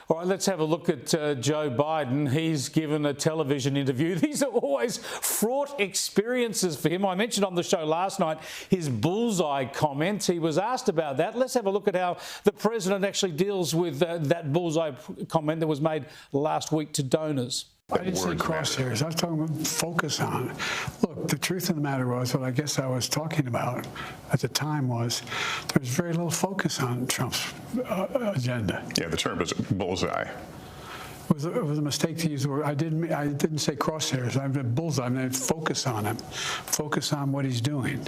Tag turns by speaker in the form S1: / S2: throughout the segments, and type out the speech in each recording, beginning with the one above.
S1: All right, let's have a look at Joe Biden. He's given a television interview. These are always fraught experiences for him. I mentioned on the show last night his bullseye comments. He was asked about that. Let's have a look at how the president actually deals with that bullseye comment that was made last week to donors.
S2: I didn't say crosshairs. I was talking about focus on. Look, the truth of the matter was, what I guess I was talking about at the time was, there was very little focus on Trump's agenda.
S3: Yeah, the term is bullseye.
S2: It was a mistake to use the word. I didn't say crosshairs. I meant bullseye. I meant focus on him. Focus on what he's doing.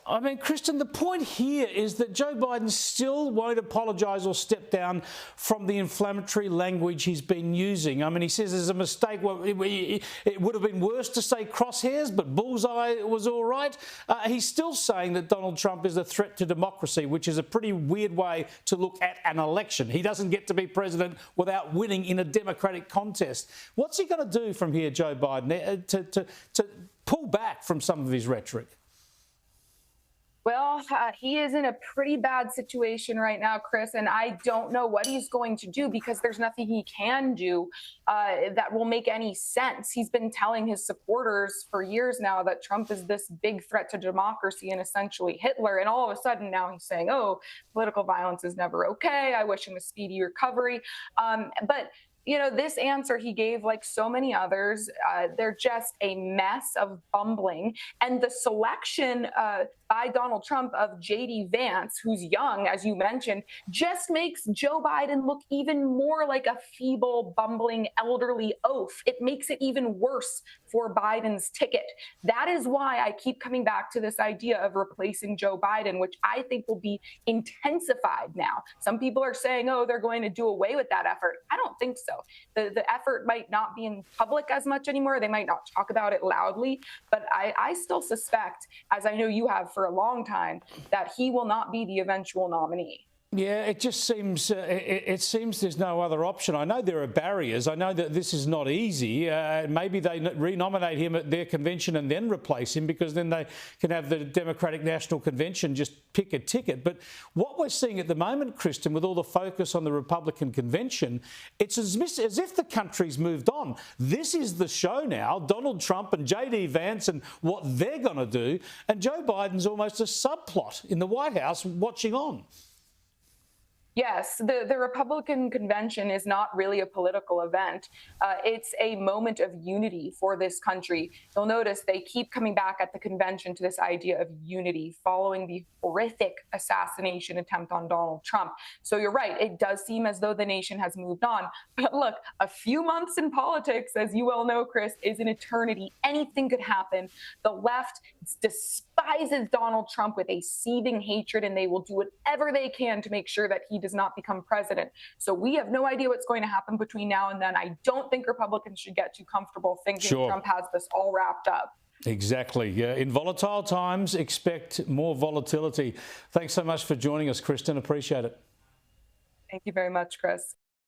S1: I mean, Kristin, the point here is that Joe Biden still won't apologise or step down from the inflammatory language he's been using. I mean, he says there's a mistake. Well, it would have been worse to say crosshairs, but bullseye was all right. He's still saying that Donald Trump is a threat to democracy, which is a pretty weird way to look at an election. He doesn't get to be president without winning in a democratic contest. What's he going to do from here, Joe Biden, to pull back from some of his rhetoric?
S4: Well, he is in a pretty bad situation right now, Chris, and I don't know what he's going to do because there's nothing he can do that will make any sense. He's been telling his supporters for years now that Trump is this big threat to democracy and essentially Hitler. And all of a sudden now he's saying, oh, political violence is never okay. I wish him a speedy recovery. But you know, this answer he gave, like so many others, they're just a mess of bumbling. And the selection by Donald Trump of J.D. Vance, who's young, as you mentioned, just makes Joe Biden look even more like a feeble, bumbling, elderly oaf. It makes it even worse for Biden's ticket. That is why I keep coming back to this idea of replacing Joe Biden, which I think will be intensified now. Some people are saying, oh, they're going to do away with that effort. I don't think so. The effort might not be in public as much anymore. They might not talk about it loudly, but I still suspect, as I know you have for a long time, that he will not be the eventual nominee.
S1: Yeah, it just seems it seems there's no other option. I know there are barriers. I know that this is not easy. Maybe they renominate him at their convention and then replace him, because then they can have the Democratic National Convention just pick a ticket. But what we're seeing at the moment, Kristin, with all the focus on the Republican convention, it's as if the country's moved on. This is the show now, Donald Trump and J.D. Vance and what they're going to do. And Joe Biden's almost a subplot in the White House watching on.
S4: Yes, the Republican convention is not really a political event. It's a moment of unity for this country. You'll notice they keep coming back at the convention to this idea of unity following the horrific assassination attempt on Donald Trump. So you're right, it does seem as though the nation has moved on. But look, a few months in politics, as you well know, Chris, is an eternity. Anything could happen. The left despises Donald Trump with a seething hatred, and they will do whatever they can to make sure that he does not become president. So we have no idea what's going to happen between now and then. I don't think Republicans should get too comfortable thinking Trump has this all wrapped up.
S1: Exactly. In volatile times, expect more volatility. Thanks so much for joining us, Kristin. Appreciate it.
S4: Thank you very much, Chris.